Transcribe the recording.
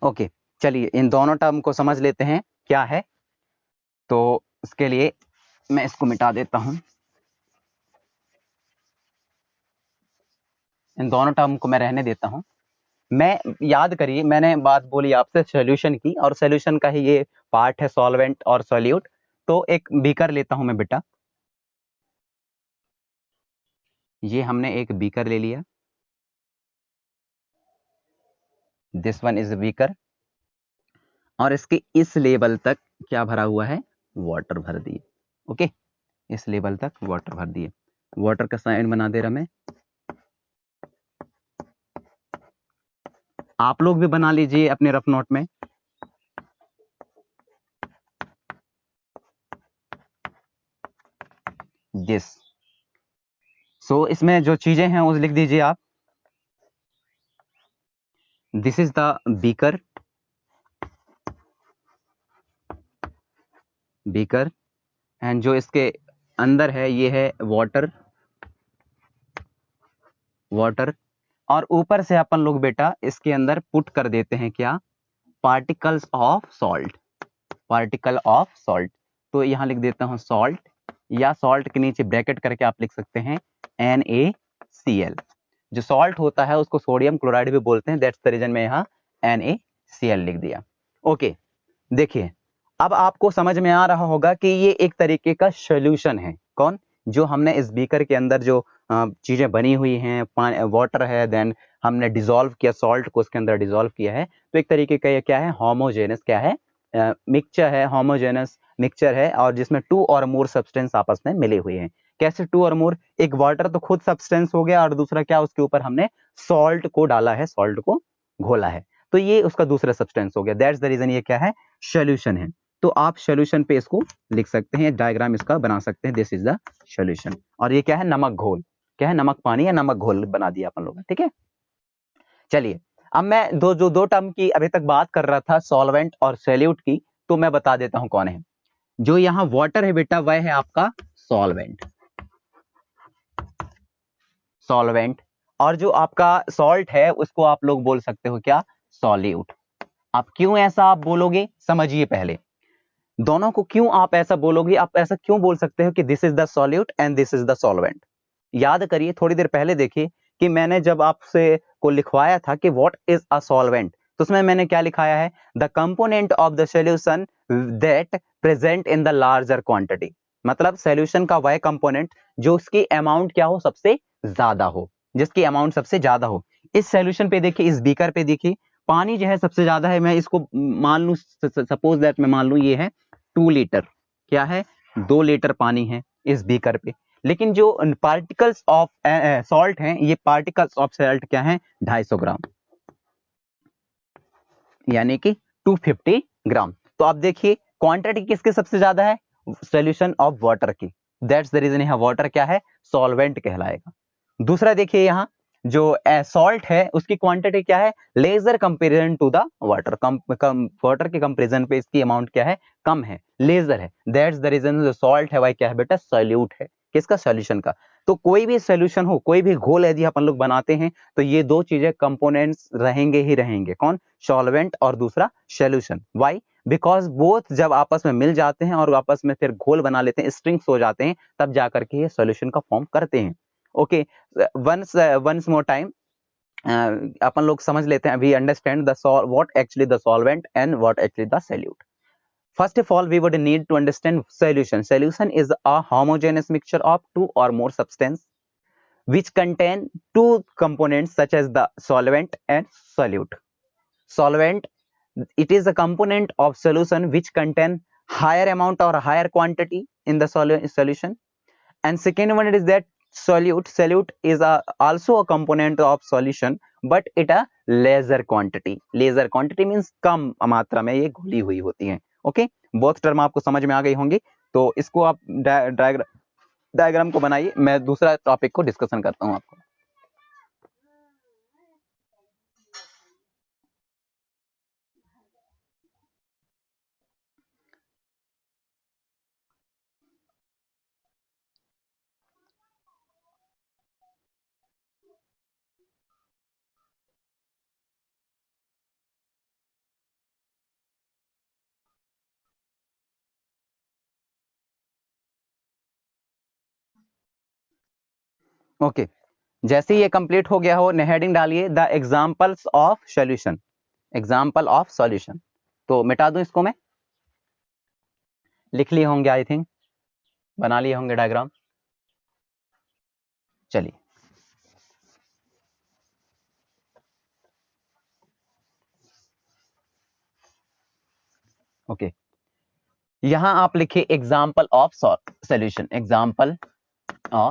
Okay, चलिए इन दोनों term को समझ लेते हैं क्या है। तो इसके लिए मैं इसको मिटा देता हूं, इन दोनों टर्म को मैं रहने देता हूं। मैं याद करिए मैंने बात बोली आपसे सॉल्यूशन की, और सॉल्यूशन का ही ये पार्ट है सॉल्वेंट और सॉल्यूट। तो एक बीकर लेता हूं मैं बेटा, ये हमने एक बीकर ले लिया, दिस वन इज बीकर, और इसके इस लेवल तक क्या भरा हुआ है, वाटर भर दिए। ओके, इस लेवल तक वाटर भर दिए। वाटर का साइन बना दे रहा मैं, आप लोग भी बना लीजिए अपने रफ नोट में। दिस, सो इसमें जो चीजें हैं वो लिख दीजिए आप। This is the beaker, beaker, and जो इसके अंदर है ये है वाटर, वाटर, और ऊपर से अपन लोग बेटा इसके अंदर पुट कर देते हैं क्या, particles of salt, particle of salt. तो यहां लिख देता हूं सॉल्ट, या सॉल्ट के नीचे ब्रैकेट करके आप लिख सकते हैं NaCl। जो सॉल्ट होता है उसको सोडियम क्लोराइड भी बोलते हैं, दैट्स द रीजन में यहाँ NaCl लिख दिया। ओके, देखिए अब आपको समझ में आ रहा होगा कि ये एक तरीके का सॉल्यूशन है। कौन, जो हमने इस बीकर के अंदर जो चीजें बनी हुई हैं, वाटर है, देन हमने डिसॉल्व किया सॉल्ट को उसके अंदर डिसॉल्व किया है, तो एक तरीके का ये क्या है, होमोजेनस क्या है, मिक्सचर है, होमोजेनस मिक्सचर है, और जिसमें टू और मोर सब्सटेंस आपस में मिले हुए हैं। कैसे टू और मोर, एक वाटर तो खुद सब्सटेंस हो गया, और दूसरा क्या, उसके ऊपर हमने सॉल्ट को डाला है, सॉल्ट को घोला है, तो ये उसका दूसरा सब्सटेंस हो गया। दैट्स द रीजन ये क्या है, सॉल्यूशन है। तो आप सॉल्यूशन पे इसको लिख सकते हैं, डायग्राम इसका बना सकते हैं, दिस इज द सॉल्यूशन। और ये क्या है, नमक घोल, क्या है, नमक पानी या नमक घोल बना दिया अपन लोगों ने, ठीक है। चलिए अब मैं दो टर्म की अभी तक बात कर रहा था, सॉल्वेंट और सॉल्यूट की, तो मैं बता देता हूं कौन है। जो यहाँ वाटर है बेटा वह है आपका सॉल्वेंट, सॉल्वेंट, और जो आपका सॉल्ट है उसको आप लोग बोल सकते हो क्या, सॉल्यूट। आप क्यों ऐसा आप बोलोगे, समझिए पहले दोनों को क्यों आप ऐसा बोलोगे, आप ऐसा क्यों बोल सकते हो कि this is the solute and this is the solvent. याद करिए थोड़ी देर पहले देखिए कि मैंने जब आपसे को लिखवाया था कि व्हाट इज अ सॉल्वेंट, तो उसमें मैंने क्या लिखाया है, the component of the solution that present in the larger quantity. मतलब सॉल्यूशन का वह कंपोनेंट जो उसकी अमाउंट क्या हो, सबसे ज्यादा हो, जिसकी अमाउंट सबसे ज्यादा हो। इस सॉल्यूशन पे देखिए, इस बीकर पे देखिए, पानी जो है सबसे ज्यादा है, मैं इसको मान लूं, सपोज दैट मैं मान लूं ये है 2 लीटर, क्या है, 2 लीटर पानी है इस बीकर पे। लेकिन जो पार्टिकल्स ऑफ सॉल्ट हैं, ये पार्टिकल्स ऑफ सॉल्ट क्या है, 250 ग्राम, यानी कि 250 ग्राम। तो आप देखिए क्वांटिटी किसके सबसे ज्यादा है, सॉल्यूशन ऑफ वाटर की। दैट्स द रीजन यहाँ वाटर क्या है, सॉल्वेंट कहलाएगा। दूसरा देखिए यहाँ जो सॉल्ट है उसकी क्वांटिटी क्या है, lesser comparison to the water, water के कंपेरिजन पे इसकी अमाउंट क्या है, कम है, लेजर है। दैट्स द रीजन जो सॉल्ट है वह क्या है बेटा, सॉल्यूट है, किसका, सॉल्यूशन का। तो कोई भी सॉल्यूशन हो, कोई भी घोल यदि अपन लोग बनाते हैं, तो ये दो चीजें कंपोनेंट्स रहेंगे ही रहेंगे, कौन, सॉल्वेंट और दूसरा सॉल्यूशन। व्हाई, बिकॉज बोथ जब आपस में मिल जाते हैं और आपस में फिर घोल बना लेते हैं, स्ट्रिंग्स हो जाते हैं, तब जाकर के ये सॉल्यूशन का फॉर्म करते हैं। ओके, वंस मोर टाइम अपन लोग समझ लेते हैं, we understand the what actually the solvent and what actually the solute. First of all, we would need to understand solution. Solution is a homogeneous mixture of two or more substance which contain two components such as the solvent and solute. Solvent, it is a component of solution which contain higher amount or higher quantity in the solution. And second one is that solute is also a component of solution, but it a lesser quantity. Lesser quantity means कम मात्रा में ये घुली हुई होती हैं। Okay, both term आपको समझ में आ गई होंगी। तो इसको आप डायग्राम को बनाइए, मैं दूसरा टॉपिक को डिस्कशन करता हूं आपको। ओके जैसे ही ये कंप्लीट हो गया हो हेडिंग डालिए the examples of solution, example of solution. तो मिटा दूं इसको, मैं लिख लिए होंगे, आई थिंक बना लिए होंगे डायग्राम। चलिए ओके यहां आप लिखिए एग्जाम्पल ऑफ सॉल्यूशन, एग्जाम्पल